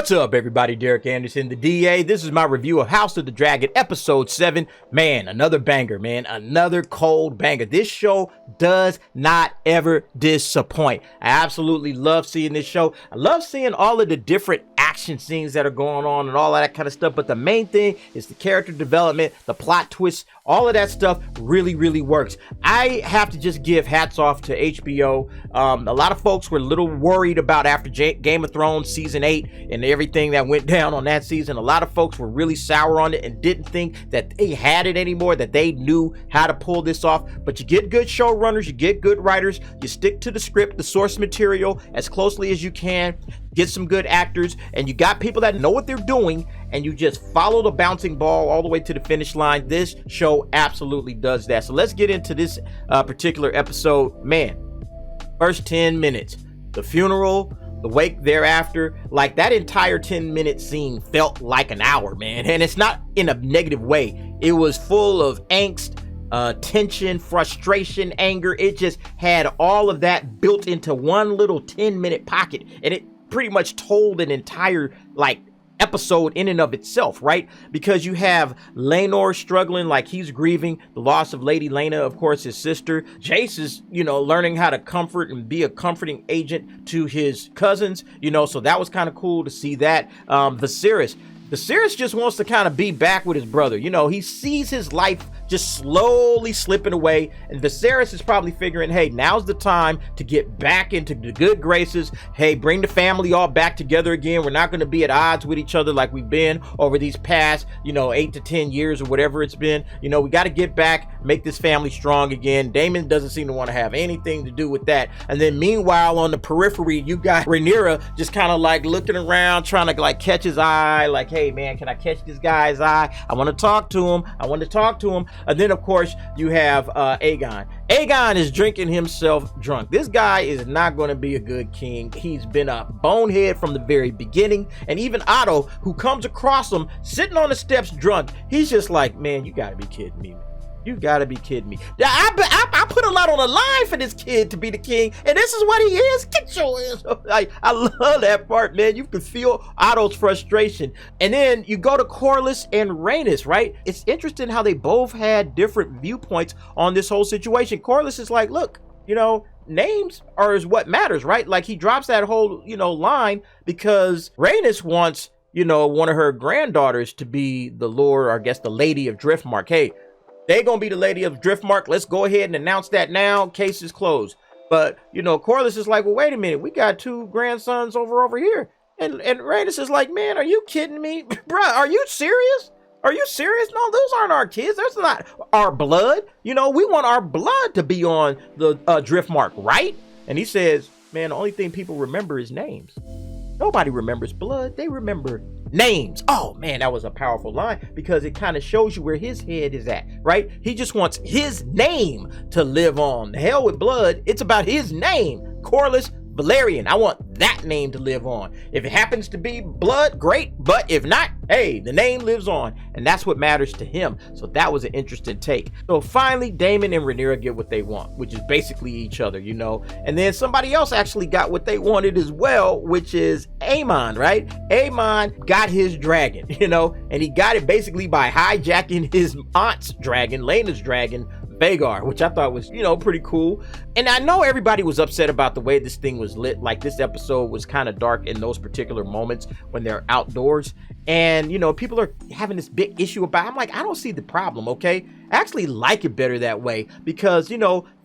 What's up, everybody? Derek Anderson, the DA. This is my review of House of the Dragon, episode 7. Man, another banger, man. Another cold banger. This show does not ever disappoint. I absolutely love seeing this show. I love seeing all of the different action scenes that are going on and all of that kind of stuff. But the main thing is the character development, the plot twists, all of that stuff really, really works. I have to just give hats off to HBO. A lot of folks were a little worried about after Game of Thrones season 8 and everything that went down on that season. A lot of folks were really sour on it and didn't think that they had it anymore, that they knew how to pull this off. But you get good showrunners, you get good writers, you stick to the script, the source material as closely as you can, get some good actors, and you got people that know what they're doing, and you just follow the bouncing ball all the way to the finish line. This show absolutely does that. So let's get into this particular episode. Man, first 10 minutes, the funeral, the wake thereafter, like that entire 10-minute scene felt like an hour, man. And it's not in a negative way. It was full of angst, tension, frustration, anger. It just had all of that built into one little 10-minute pocket, and it pretty much told an entire episode in and of itself, right? Because you have Laenor struggling, like he's grieving the loss of Lady Laena, of course, his sister. Jace is, learning how to comfort and be a comforting agent to his cousins, so that was kind of cool to see that. Viserys just wants to kind of be back with his brother. He sees his life just slowly slipping away, and Viserys is probably figuring, hey, now's the time to get back into the good graces. Hey, bring the family all back together again. We're not going to be at odds with each other like we've been over these past, 8 to 10 years or whatever it's been. We got to get back, make this family strong again. Daemon doesn't seem to want to have anything to do with that. And then meanwhile, on the periphery, you got Rhaenyra just kind of looking around, trying to catch his eye, hey man, can I catch this guy's eye? I want to talk to him. And then of course you have Aegon. Aegon is drinking himself drunk. This guy is not going to be a good king. He's been a bonehead from the very beginning. And even Otto, who comes across him sitting on the steps drunk, he's just like, man, you gotta be kidding me. You gotta be kidding me. I put a lot on the line for this kid to be the king, and this is what he is. Get your ass. I love that part, man. You can feel Otto's frustration. And then you go to Corlys and Rhaenys, right? It's interesting how they both had different viewpoints on this whole situation. Corlys is like, look, names is what matters, right? He drops that whole, line because Rhaenys wants, one of her granddaughters to be the lord, or I guess the lady of Driftmark. Hey, they're going to be the lady of Driftmark. Let's go ahead and announce that now. Case is closed. But, Corlys is like, well, wait a minute. We got 2 grandsons over here. And Rhaenys is like, man, are you kidding me? Bruh, are you serious? Are you serious? No, those aren't our kids. That's not our blood. We want our blood to be on the Driftmark, right? And he says, man, the only thing people remember is names. Nobody remembers blood. They remember names. Oh man, that was a powerful line because it kind of shows you where his head is at, right? He just wants his name to live on. The hell with blood. It's about his name. Corlys Velaryon. I want that name to live on. If it happens to be blood, great. But if not, hey, the name lives on. And that's what matters to him. So that was an interesting take. So finally, Daemon and Rhaenyra get what they want, which is basically each other, And then somebody else actually got what they wanted as well, which is Aemon, right? Aemon got his dragon, and he got it basically by hijacking his aunt's dragon, Laena's dragon, Vhagar, which I thought was, pretty cool. And I know everybody was upset about the way this thing was lit. This episode was kind of dark in those particular moments when they're outdoors. And, people are having this big issue about it. I'm like, I don't see the problem, okay? I actually like it better that way because,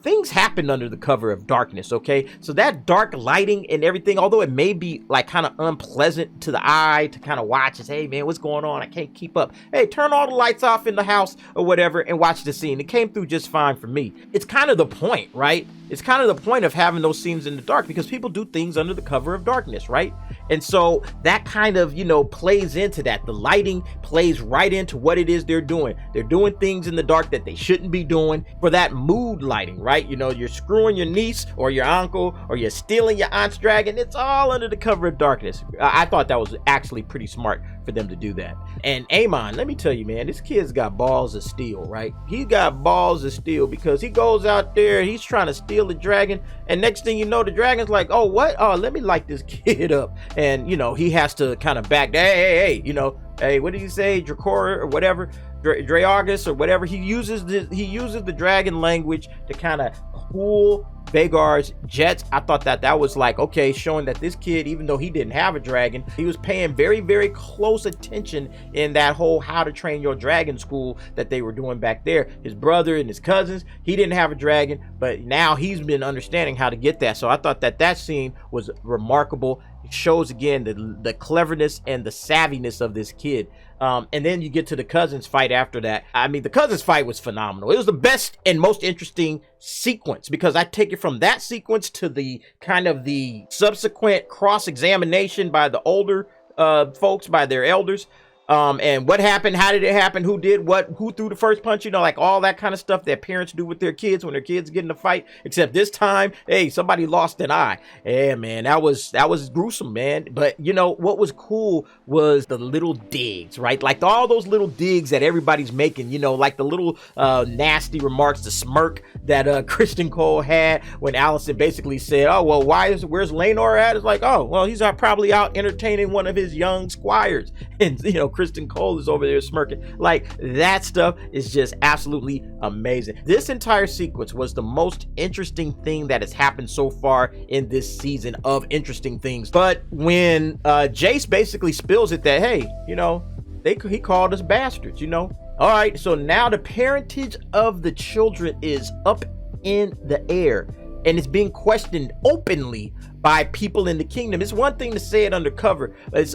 things happen under the cover of darkness, okay? So that dark lighting and everything, although it may be kind of unpleasant to the eye to kind of watch, is, hey man, what's going on? I can't keep up. Hey, turn all the lights off in the house or whatever and watch the scene. It came through just fine for me. It's kind of the point, right? It's kind of the point of having those scenes in the dark because people do things under the cover of darkness, right? And so that kind of, plays into that. The lighting plays right into what it is they're doing. They're doing things in the dark that they shouldn't be doing for that mood lighting, right? right? You know, you're screwing your niece or your uncle, or you're stealing your aunt's dragon. It's all under the cover of darkness. I thought that was actually pretty smart for them to do that. And Aemon, let me tell you, man, this kid's got balls of steel, right? He got balls of steel, because he goes out there, he's trying to steal the dragon, and next thing you know, the dragon's like, oh, what? Oh, let me light this kid up. And, you know, he has to kind of back, hey, you know, hey, what did he say? Dracora or whatever, Draegus or whatever. He uses the dragon language to kind of cool Vhagar's jets. I thought that was like, okay, showing that this kid, even though he didn't have a dragon, he was paying very, very close attention in that whole How to Train Your Dragon school that they were doing back there. His brother and his cousins, he didn't have a dragon, but now he's been understanding how to get that. So I thought that scene was remarkable. It shows again the cleverness and the savviness of this kid. And then you get to the cousins fight after that. I mean, the cousins fight was phenomenal. It was the best and most interesting sequence, because I take it from that sequence to the kind of the subsequent cross-examination by the older folks, by their elders. And what happened, how did it happen, who did what, who threw the first punch, you know, like all that kind of stuff that parents do with their kids when their kids get in a fight. Except this time, hey, somebody lost an eye. Yeah, man, that was gruesome, man. But you know what was cool was the little digs, right? Like all those little digs that everybody's making, you know, like the little nasty remarks, the smirk that Kristen Cole had when Allison basically said, oh, well, where's Laenor at? It's like, oh, well, he's probably out entertaining one of his young squires. And, you know, Kristen Cole is over there smirking. Like, that stuff is just absolutely amazing. This entire sequence was the most interesting thing that has happened so far in this season of interesting things. But when Jace basically spills it that, hey, you know, he called us bastards, you know. All right, so now the parentage of the children is up in the air, and it's being questioned openly by people in the kingdom. It's one thing to say it undercover, but it's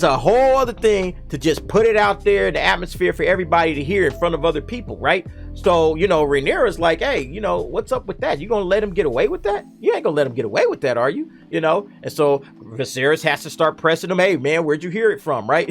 a whole other thing to just put it out there in the atmosphere for everybody to hear in front of other people, right? So, you know, Rhaenyra's like, hey, you know, what's up with that? You gonna let him get away with that? You ain't gonna let him get away with that, are you? You know? And so Viserys has to start pressing him. Hey, man, where'd you hear it from, right?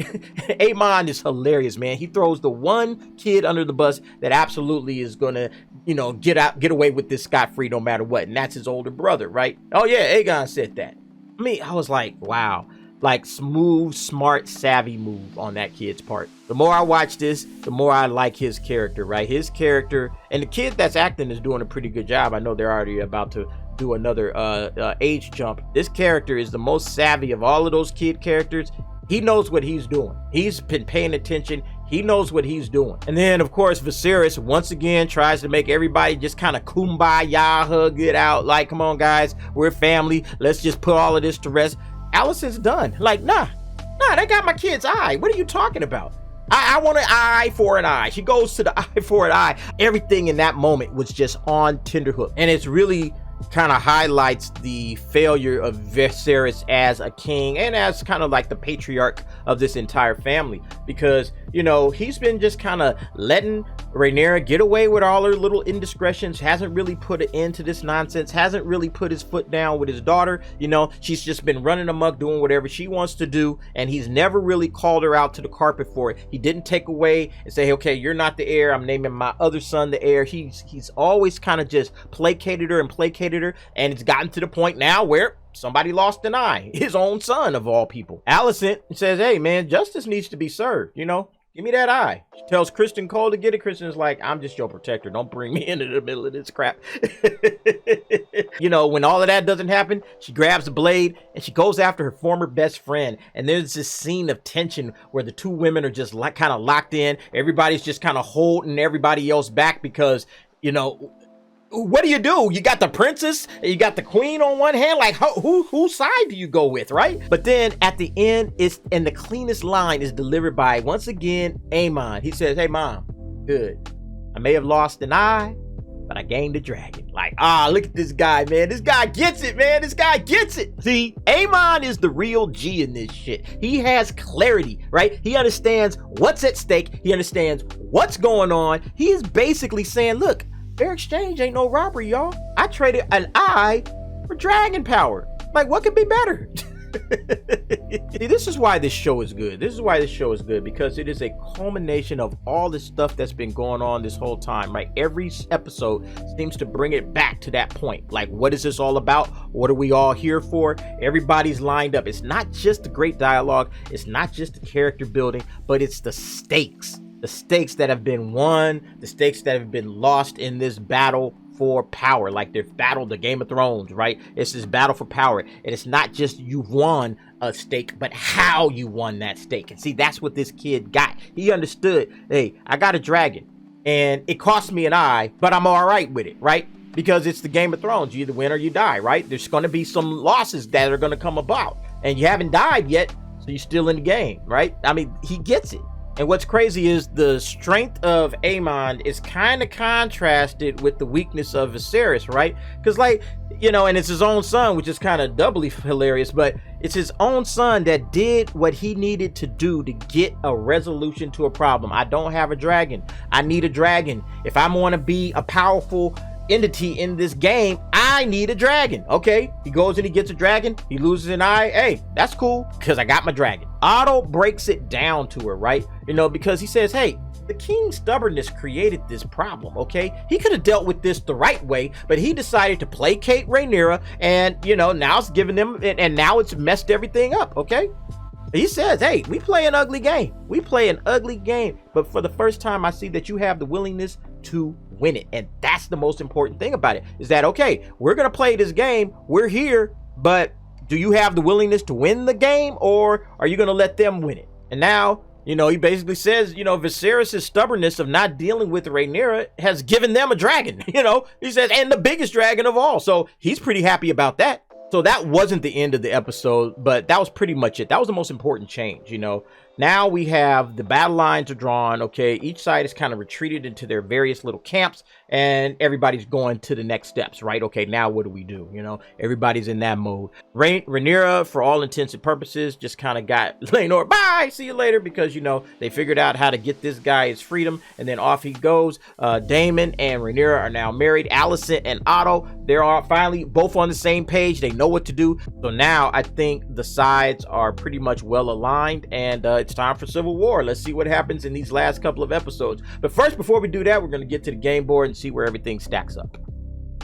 Aemon is hilarious, man. He throws the one kid under the bus that absolutely is gonna, you know, get away with this scot-free no matter what, and that's his older brother, right? Oh yeah, Aegon said that. I mean, I was like, wow. Like, smooth, smart, savvy move on that kid's part. The more I watch this, the more I like his character, right? His character, and the kid that's acting is doing a pretty good job. I know they're already about to do another age jump. This character is the most savvy of all of those kid characters. He knows what he's doing. He's been paying attention. He knows what he's doing. And then, of course, Viserys once again tries to make everybody just kind of kumbaya, hug it out. Like, come on, guys, we're family. Let's just put all of this to rest. Alicent's done. Like, nah, they got my kid's eye. What are you talking about? I want an eye for an eye. She goes to the eye for an eye. Everything in that moment was just on tenterhook. And it's really kind of highlights the failure of Viserys as a king and as kind of like the patriarch of this entire family, because, you know, he's been just kind of letting Rhaenyra get away with all her little indiscretions, hasn't really put an end to this nonsense, hasn't really put his foot down with his daughter. You know, she's just been running amok doing whatever she wants to do, and he's never really called her out to the carpet for it. He didn't take away and say, okay, you're not the heir, I'm naming my other son the heir. He's always kind of just placated her, and it's gotten to the point now where somebody lost an eye, his own son of all people. Alicent says, hey man, justice needs to be served, you know, give me that eye. She tells Kristen Cole to get it. Kristen is like, I'm just your protector, don't bring me into the middle of this crap. You know, when all of that doesn't happen, she grabs the blade and she goes after her former best friend, and there's this scene of tension where the two women are just like kind of locked in. Everybody's just kind of holding everybody else back, because, you know, what do? You got the princess and you got the queen on one hand. Like, whose side do you go with, right? But then at the end, the cleanest line is delivered by, once again, Aemon. He says, hey mom, good, I may have lost an eye, but I gained a dragon. Like, look at this guy, man. This guy gets it, man. This guy gets it. See, Aemon is the real G in this shit. He has clarity, right? He understands what's at stake. He understands what's going on. He is basically saying, look, fair exchange ain't no robbery, y'all. I traded an eye for dragon power. Like, what could be better? See, this is why this show is good. This is why this show is good, because it is a culmination of all the stuff that's been going on this whole time, right? Every episode seems to bring it back to that point. Like, what is this all about? What are we all here for? Everybody's lined up. It's not just the great dialogue. It's not just the character building, but it's the stakes. The stakes that have been won, the stakes that have been lost in this battle for power. Like they've battled the Game of Thrones, right? It's this battle for power. And it's not just you've won a stake, but how you won that stake. And see, that's what this kid got. He understood, hey, I got a dragon and it cost me an eye, but I'm all right with it, right? Because it's the Game of Thrones. You either win or you die, right? There's going to be some losses that are going to come about, and you haven't died yet, so you're still in the game, right? I mean, he gets it. And what's crazy is the strength of Aemon is kind of contrasted with the weakness of Viserys, right? Because, like, you know, and it's his own son, which is kind of doubly hilarious, but it's his own son that did what he needed to do to get a resolution to a problem. I don't have a dragon. I need a dragon. If I want to be a powerful entity in this game, I need a dragon. Okay, he goes and he gets a dragon, he loses an eye. Hey, that's cool, because I got my dragon. Otto breaks it down to her, right? You know, because he says, hey, the king's stubbornness created this problem. Okay, he could have dealt with this the right way, but he decided to placate Rhaenyra, and you know, now it's giving them, and now it's messed everything up. Okay, he says, hey, we play an ugly game. We play an ugly game, but for the first time I see that you have the willingness to win it. And that's the most important thing about it, is that, okay, we're gonna play this game, we're here, but do you have the willingness to win the game, or are you gonna let them win it? And now, you know, he basically says, you know, Viserys' stubbornness of not dealing with Rhaenyra has given them a dragon. You know, he says, and the biggest dragon of all. So he's pretty happy about that. So that wasn't the end of the episode, but that was pretty much it. That was the most important change, you know. Now we have the battle lines are drawn. Okay, each side is kind of retreated into their various little camps, and everybody's going to the next steps, right? Okay, now what do we do? You know, everybody's in that mode. Rhaenyra, for all intents and purposes, just kind of got Laenor, bye, see you later, because, you know, they figured out how to get this guy his freedom, and then off he goes. Daemon and Rhaenyra are now married. Alicent and Otto, they're all finally both on the same page. They know what to do. So now I think the sides are pretty much well aligned, and it's time for civil war. Let's see what happens in these last couple of episodes. But first, before we do that, we're going to get to the game board and see where everything stacks up.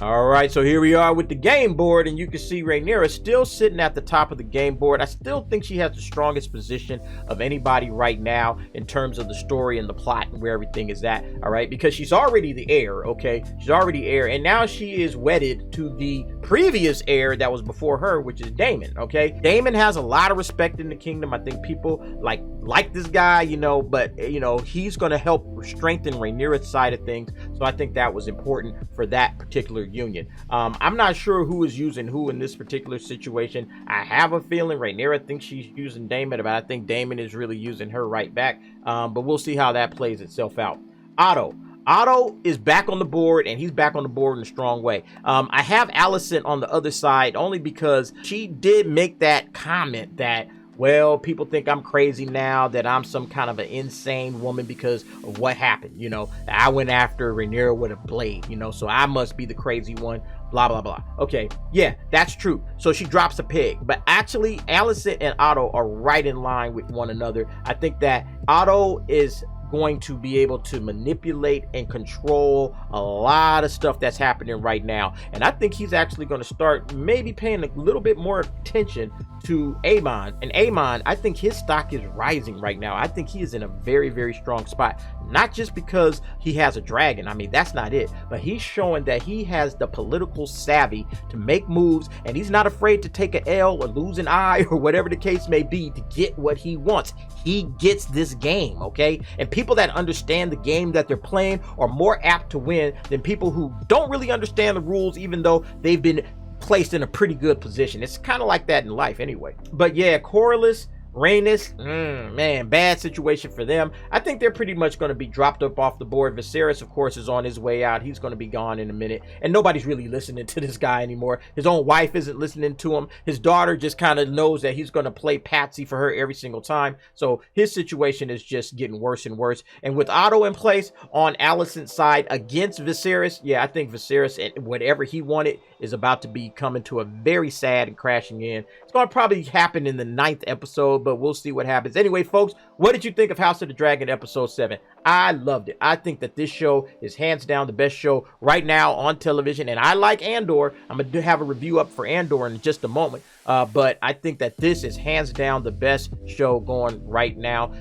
All right, so here we are with the game board, and you can see Rhaenyra still sitting at the top of the game board. I still think she has the strongest position of anybody right now in terms of the story and the plot and where everything is at, all right? Because she's already the heir, okay? She's already heir, and now she is wedded to the previous heir that was before her, which is Daemon, okay? Daemon has a lot of respect in the kingdom. I think people like this guy, you know, but, you know, he's going to help strengthen Rhaenyra's side of things, so I think that was important for that particular union. I'm not sure who is using who in this particular situation. I have a feeling Rhaenyra thinks she's using Daemon, but I think Daemon is really using her right back. But we'll see how that plays itself out. Otto is back on the board, and he's back on the board in a strong way. I have Alicent on the other side only because she did make that comment that, well, people think I'm crazy now, that I'm some kind of an insane woman because of what happened. You know, I went after Rhaenyra with a blade, you know, so I must be the crazy one, blah, blah, blah. Okay, yeah, that's true. So she drops a peg. But actually, Alicent and Otto are right in line with one another. I think that Otto is going to be able to manipulate and control a lot of stuff that's happening right now, and I think he's actually going to start maybe paying a little bit more attention to Aemon. And Aemon, I think his stock is rising right now. I think he is in a very, very strong spot, not just because he has a dragon. I mean, that's not it, but he's showing that he has the political savvy to make moves, and he's not afraid to take an L or lose an eye or whatever the case may be to get what he wants. He gets this game, okay? And people that understand the game that they're playing are more apt to win than people who don't really understand the rules, even though they've been placed in a pretty good position. It's kind of like that in life anyway. But yeah, Corlys, Rhaenys, man, bad situation for them. I think they're pretty much going to be dropped up off the board. Viserys, of course, is on his way out. He's going to be gone in a minute, and nobody's really listening to this guy anymore. His own wife isn't listening to him. His daughter just kind of knows that he's going to play patsy for her every single time. So his situation is just getting worse and worse. And with Otto in place on Alicent's side against Viserys, yeah, I think Viserys and whatever he wanted is about to be coming to a very sad and crashing end. It's going to probably happen in the 9th episode, but we'll see what happens. Anyway, folks, what did you think of House of the Dragon episode 7? I loved it. I think that this show is hands down the best show right now on television, and I like Andor. I'm going to have a review up for Andor in just a moment, but I think that this is hands down the best show going right now.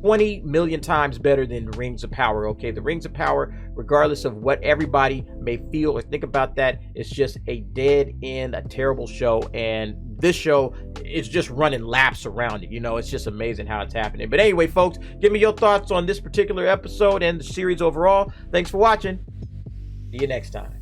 20 million times better than the Rings of Power. Okay, the Rings of Power, regardless of what everybody may feel or think about that, it's just a dead end, a terrible show. And this show is just running laps around it. You know, it's just amazing how it's happening. But anyway, folks, give me your thoughts on this particular episode and the series overall. Thanks for watching. See you next time.